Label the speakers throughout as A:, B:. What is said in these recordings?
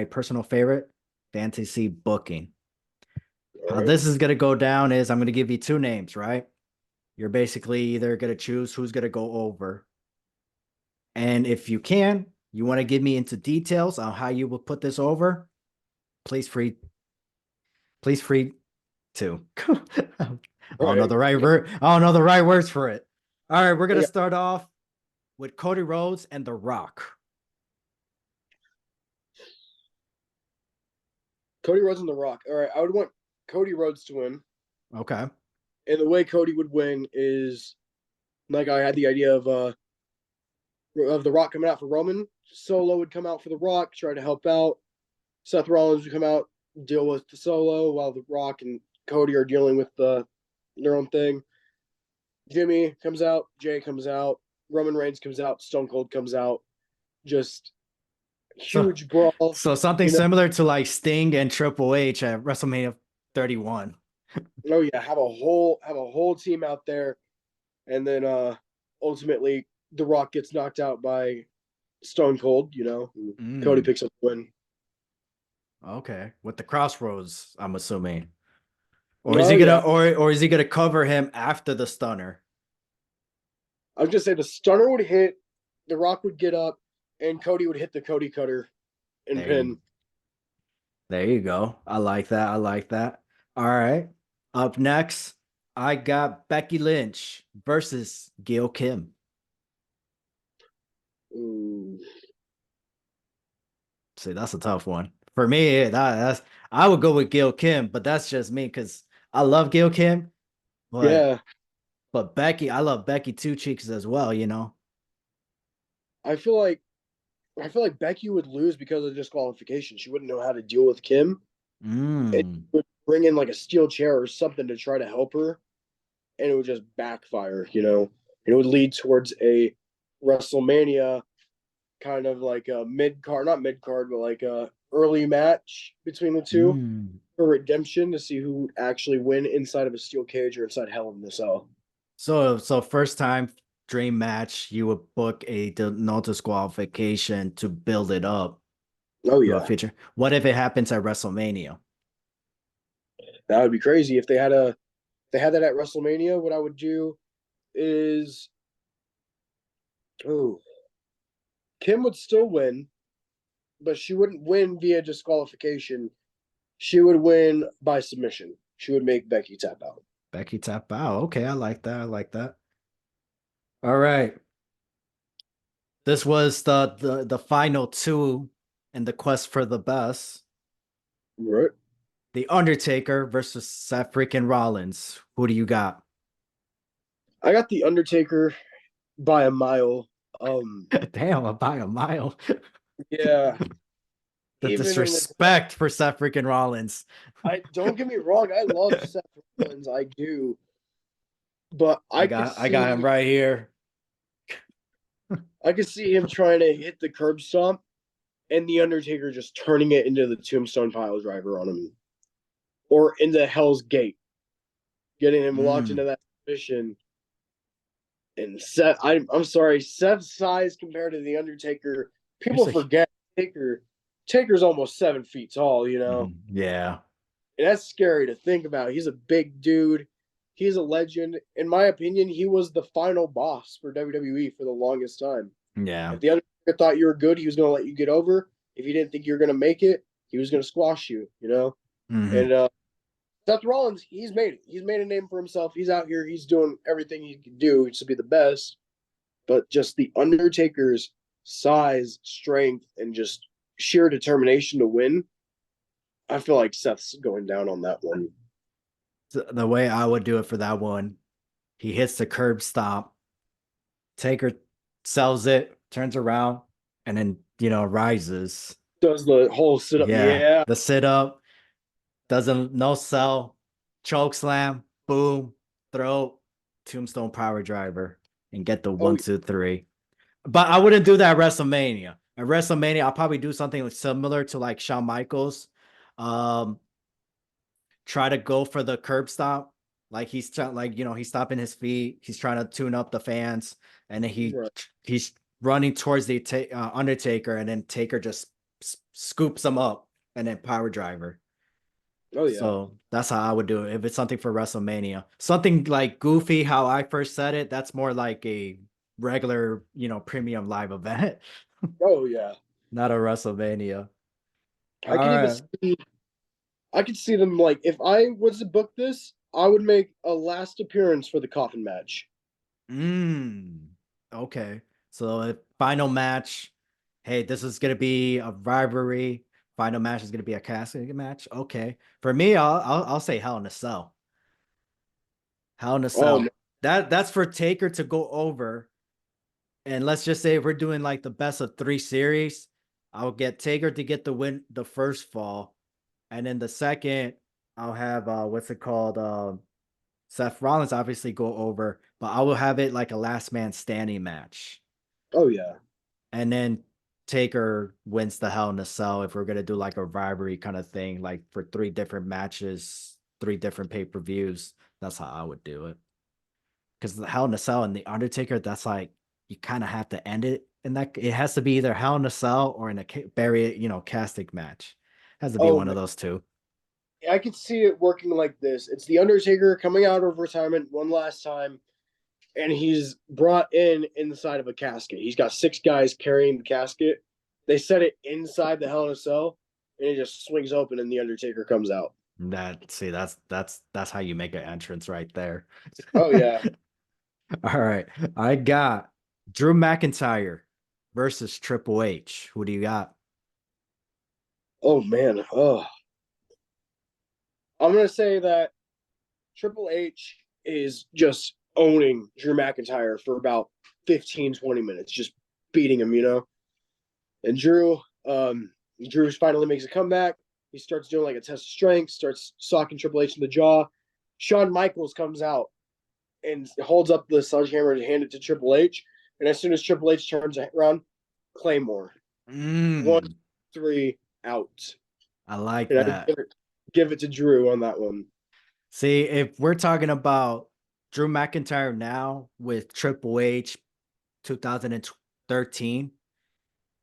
A: my personal favorite, fantasy booking.
B: All
A: How
B: right.
A: this is gonna go down is I'm gonna give you two names, right? You're basically either gonna choose who's gonna go over. And if you can, you want to give me into details on how you will put this over, please free, please free to. I
B: All
A: don't know
B: right.
A: the right word. I don't know the right words for it. All right, we're gonna
B: Yeah.
A: start off with Cody Rhodes and The Rock.
B: Cody Rhodes and The Rock. All right. I would want Cody Rhodes to win.
A: Okay.
B: And the way Cody would win is like I had the idea of The Rock coming out for Roman. Solo would come out for The Rock, try to help out. Seth Rollins would come out, deal with the Solo, while The Rock and Cody are dealing with their own thing. Jimmy comes out, Jay comes out, Roman Reigns comes out, Stone Cold comes out. Just
A: So
B: huge brawl.
A: so something
B: You know,
A: similar to like Sting and Triple H at WrestleMania 31.
B: oh yeah, have a whole team out there, and then ultimately The Rock gets knocked out by Stone Cold. Cody
A: Mm,
B: picks up the win.
A: okay. With the crossroads, I'm assuming. Or is
B: Oh
A: he gonna
B: yeah,
A: or is he gonna cover him after the stunner?
B: I was just say the stunner would hit, The Rock would get up, and Cody would hit the Cody Cutter and
A: There you
B: pin.
A: there you go. I like that. I like that. All right. Up next, I got Becky Lynch versus Gail Kim.
B: Ooh.
A: See, that's a tough one. For me, that's I would go with Gail Kim, but that's just me because I love Gail Kim, but
B: Yeah,
A: Becky, I love Becky Two Cheeks as well, you know.
B: I feel like I feel like Becky would lose because of disqualification. She wouldn't know how to deal with Kim. It
A: Mm.
B: would bring in like a steel chair or something to try to help her, and it would just backfire. It would lead towards a WrestleMania kind of like a mid card, not mid card, but like a early match between the two
A: Mm.
B: for redemption to see who would actually win inside of a steel cage or inside Hell in the Cell.
A: So first time dream match, you would book no disqualification to build it up
B: Oh
A: to a
B: yeah,
A: feature. What if it happens at WrestleMania?
B: that would be crazy if they had that at WrestleMania. What I would do is, oh, Kim would still win, but she wouldn't win via disqualification. She would win by submission. She would make Becky tap out.
A: Becky tap out. Okay, I like that. I like that. All right. This was the final two in the quest for the best.
B: Right.
A: The Undertaker versus Seth freaking Rollins. Who do you got?
B: I got the Undertaker by a mile. Um,
A: Damn, by a mile.
B: yeah,
A: The
B: even in the
A: disrespect for Seth freaking Rollins.
B: I don't get me wrong, I love Seth Rollins, I do, but
A: I got him right here.
B: I could see him trying to hit the curb stomp and the Undertaker just turning it into the Tombstone Pile Driver on him, or into Hell's Gate, getting him locked
A: Mm,
B: into that position. And Seth, I'm sorry, Seth's size compared to the Undertaker,
A: here's
B: people
A: a
B: forget Taker's almost 7 feet tall,
A: yeah.
B: and that's scary to think about. He's a big dude. He's a legend. In my opinion, he was the final boss for WWE for the longest time.
A: Yeah.
B: If the Undertaker thought you were good, he was going to let you get over. If he didn't think you were going to make it, he was going to squash you.
A: Hmm.
B: And Seth Rollins, he's made it. He's made a name for himself. He's out here. He's doing everything he can do to be the best. But just the Undertaker's size, strength, and just sheer determination to win, I feel like Seth's going down on that one.
A: The way I would do it for that one, he hits the curb stop. Taker sells it, turns around, and then rises.
B: Does the whole sit up?
A: Yeah,
B: Yeah.
A: the sit up doesn't no sell, choke slam, boom, throw, tombstone power driver, and get the
B: Oh,
A: 1, 2, 3. But I wouldn't do that at WrestleMania. At WrestleMania, I'll probably do something similar to like Shawn Michaels. Um, Try to go for the curb stop. Like he's stopping his feet. He's trying to tune up the fans, and then
B: right.
A: he's running towards the Undertaker, and then Taker just scoops him up and then power driver.
B: Oh yeah.
A: So that's how I would do it. If it's something for WrestleMania, something like goofy, how I first said it, that's more like a regular, premium live event,
B: Oh yeah.
A: not a WrestleMania.
B: I
A: All
B: could even
A: right.
B: see. I could see them like if I was to book this, I would make a last appearance for the coffin match.
A: Mm, okay. So if final match, hey, this is gonna be a rivalry. Final match is gonna be a casket match. Okay. For me, I'll say Hell in a Cell. Hell in a
B: Oh no.
A: Cell. That's for Taker to go over. And let's just say if we're doing like the best of 3 series, I'll get Taker to get the win the first fall. And then the second, I'll have what's it called? Seth Rollins obviously go over, but I will have it like a last man standing match.
B: Oh yeah.
A: And then Taker wins the Hell in a Cell if we're gonna do like a rivalry kind of thing, like for 3 different matches, 3 different pay-per-views. That's how I would do it. Because the Hell in a Cell and the Undertaker, that's like you kind of have to end it in that. It has to be either Hell in a Cell or in a bury, casting match. It has to be
B: Oh
A: one of
B: man.
A: those two.
B: I could see it working like this. It's the Undertaker coming out of retirement one last time, and he's brought in inside of a casket. He's got 6 guys carrying the casket. They set it inside the Hell in a Cell, and it just swings open, and the Undertaker comes out.
A: That's how you make an entrance right there.
B: Oh yeah.
A: All right, I got Drew McIntyre versus Triple H. Who do you got?
B: Oh man. Oh, I'm gonna say that Triple H is just owning Drew McIntyre for about 15, 20 minutes, just beating him, And Drew finally makes a comeback. He starts doing like a test of strength, starts socking Triple H in the jaw. Shawn Michaels comes out and holds up the sledgehammer to hand it to Triple H. And as soon as Triple H turns around, Claymore. One,
A: Mm,
B: three, out.
A: I like
B: And I
A: that.
B: give it to Drew on that one.
A: See, if we're talking about Drew McIntyre now with Triple H 2013,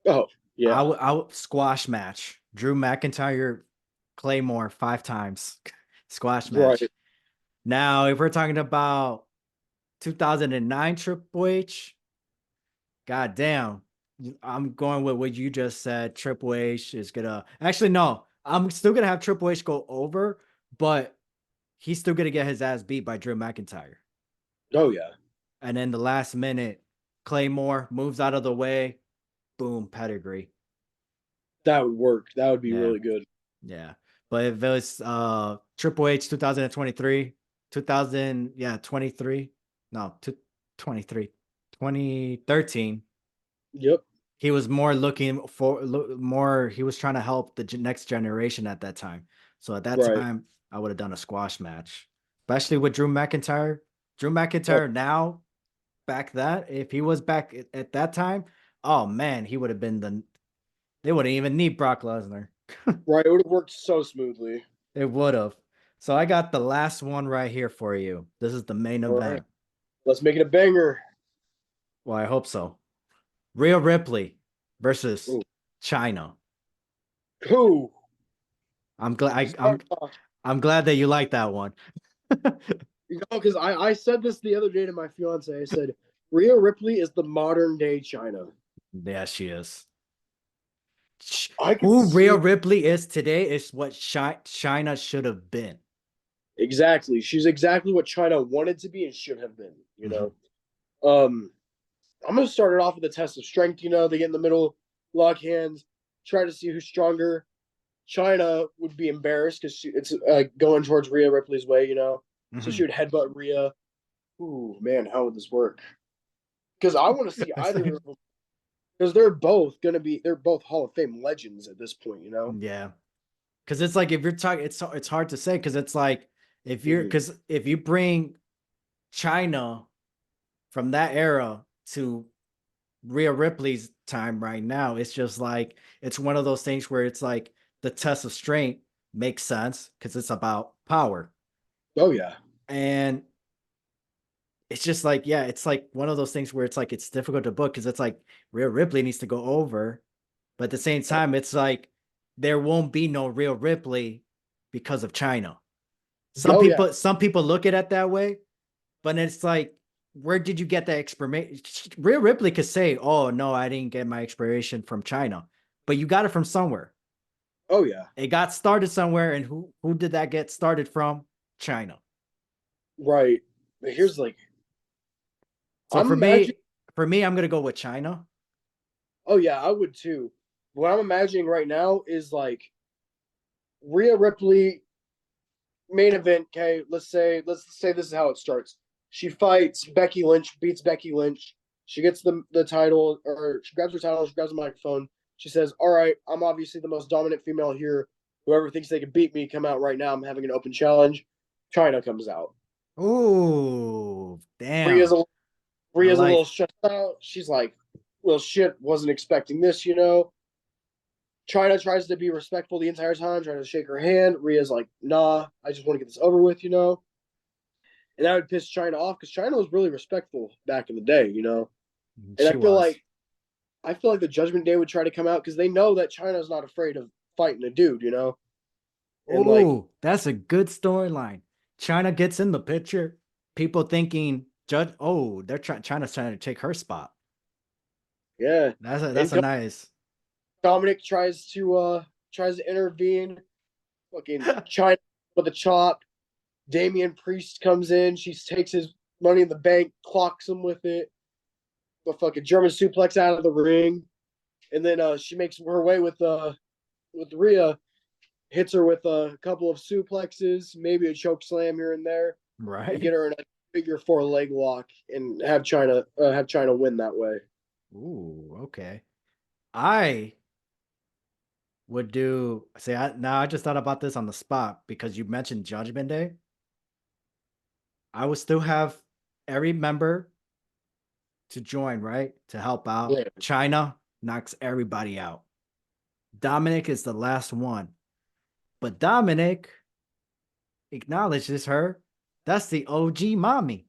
B: Oh, yeah.
A: I would squash match. Drew McIntyre Claymore 5 times. Squash
B: Right.
A: match. Now, if we're talking about 2009 Triple H, god damn. I'm going with what you just said. Triple H is gonna actually no, I'm still gonna have Triple H go over, but he's still gonna get his ass beat by Drew McIntyre.
B: Oh, yeah.
A: And then the last minute, Claymore moves out of the way. Boom, pedigree.
B: That would work. That would be
A: Yeah,
B: really good.
A: yeah. But if it was Triple H 2023, 2000, yeah, 23. No, 23, 2013.
B: Yep.
A: He was more looking for more, he was trying to help the next generation at that time. So at that
B: Right.
A: time, I would have done a squash match, especially with Drew McIntyre. Drew
B: Oh,
A: McIntyre now, back that, if he was back at that time, oh man, he would have been they wouldn't even need Brock Lesnar.
B: right. It would have worked so smoothly.
A: It would have. So I got the last one right here for you. This is the main
B: All right.
A: event.
B: Let's make it a banger.
A: Well, I hope so. Rhea Ripley versus
B: Ooh.
A: China.
B: Who?
A: I'm glad
B: Start off.
A: I'm glad that you like that one.
B: Because I said this the other day to my fiance. I said, Rhea Ripley is the modern day China.
A: Yeah, she is.
B: I could
A: Who Rhea
B: see
A: Ripley is today is what China should have been.
B: exactly. She's exactly what China wanted to be and should have been,
A: Mhm.
B: Um, I'm going to start it off with a test of strength. They get in the middle, lock hands, try to see who's stronger. China would be embarrassed because it's going towards Rhea Ripley's way. So she
A: Mhm.
B: would headbutt Rhea. Ooh, man, how would this work? Because I want to see either of them because they're both Hall of Fame legends at this point.
A: Yeah. Because it's like if you're talking, it's hard to say because it's like
B: Mm-hmm.
A: because if you bring China from that era to Rhea Ripley's time right now, it's just like it's one of those things where it's like the test of strength makes sense because it's about power.
B: Oh yeah,
A: And it's just like, it's like one of those things where it's like it's difficult to book because it's like Rhea Ripley needs to go over, But at the same time, it's like there won't be no real Ripley because of China.
B: Oh yeah,
A: Some people look at it that way, but it's like, where did you get that explanation? Real Ripley could say, "Oh no, I didn't get my inspiration from China," but you got it from somewhere.
B: oh yeah,
A: It got started somewhere, and who did that get started from? China.
B: right. But here's like
A: So
B: I'm imagining.
A: for me, I'm gonna go with China.
B: Oh yeah, I would too. What I'm imagining right now is like Rhea Ripley main event. Okay, let's say this is how it starts. She fights Becky Lynch, beats Becky Lynch. She gets the title, or she grabs her title. She grabs the microphone. She says, "All right, I'm obviously the most dominant female here. Whoever thinks they can beat me, come out right now. I'm having an open challenge." China comes out.
A: Ooh,
B: Rhea's
A: damn!
B: a
A: I
B: Rhea's a little
A: like.
B: stressed out. She's like, "Well, shit, wasn't expecting this." China tries to be respectful the entire time, trying to shake her hand. Rhea's like, "Nah, I just want to get this over with." And that would piss China off because China was really respectful back in the day. And
A: She was.
B: I feel like the Judgment Day would try to come out because they know that China's not afraid of fighting a dude. And like,
A: Oh, that's a good storyline. China gets in the picture. People thinking Judge. Oh, China's trying to take her spot.
B: yeah.
A: That's
B: And
A: a nice.
B: Dominic tries to intervene. Fucking China with a chop. Damian Priest comes in. She takes his money in the bank, clocks him with it. A fucking German suplex out of the ring, and then she makes her way with Rhea, hits her with a couple of suplexes, maybe a choke slam here and there, and
A: Right.
B: get her in a figure four leg lock and have China win that way.
A: Ooh, okay. I would do say I just thought about this on the spot because you mentioned Judgment Day. I would still have every member to join, right? To help out.
B: Yeah.
A: China knocks everybody out. Dominic is the last one. But Dominic acknowledges her. That's the OG mommy.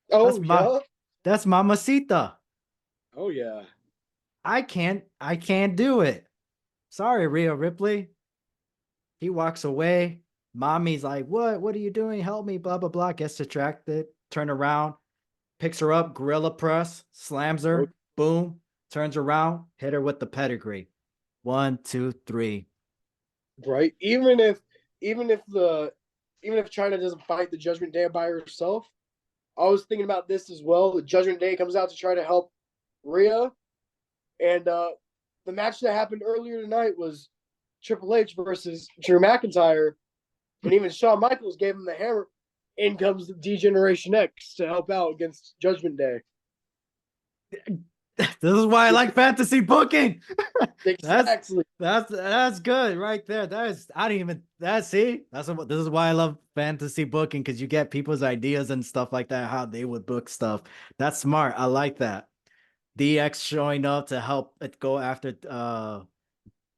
A: That's
B: Oh
A: my
B: yeah.
A: that's Mamacita.
B: Oh yeah.
A: I can't do it. Sorry, Rhea Ripley. He walks away. Mommy's like, what are you doing? Help me, blah, blah, blah. Gets distracted, turn around, picks her up, gorilla press, slams
B: Oh,
A: her, boom, turns around, hit her with the pedigree. 1, 2, 3.
B: right. Even if China doesn't fight the Judgment Day by herself, I was thinking about this as well. The Judgment Day comes out to try to help Rhea, and the match that happened earlier tonight was Triple H versus Drew McIntyre, and even Shawn Michaels gave him the hammer. In comes the D-Generation X to help out against Judgment Day.
A: This is why I like fantasy booking. That's
B: Exactly.
A: that's good right there. I didn't even that see. This is why I love fantasy booking because you get people's ideas and stuff like that, how they would book stuff. That's smart. I like that. DX showing up to help it go after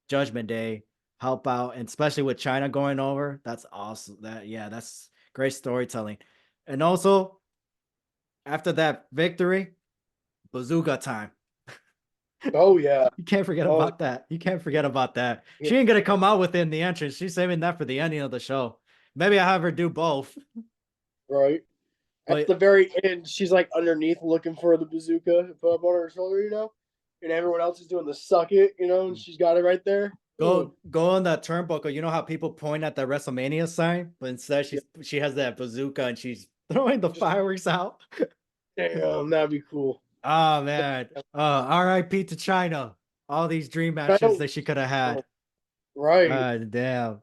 A: Judgment Day, help out, and especially with China going over. That's awesome. That's great storytelling. And also after that victory, bazooka time.
B: Oh yeah.
A: You can't forget
B: Oh
A: about that. You can't forget about that.
B: yeah.
A: She ain't gonna come out within the entrance. She's saving that for the ending of the show. Maybe I have her do both.
B: Right. At
A: But
B: the very end, she's like underneath looking for the bazooka to put up on her shoulder, and everyone else is doing the suck it, and she's got it right there. Ooh,
A: go on that turnbuckle. You know how people point at the WrestleMania sign, but instead
B: yeah.
A: she has that bazooka and she's throwing the
B: Just
A: fireworks out.
B: damn, that'd be cool.
A: Oh man. R.I.P. to China. All these dream
B: I
A: matches
B: know.
A: that she could have had.
B: Right.
A: God damn.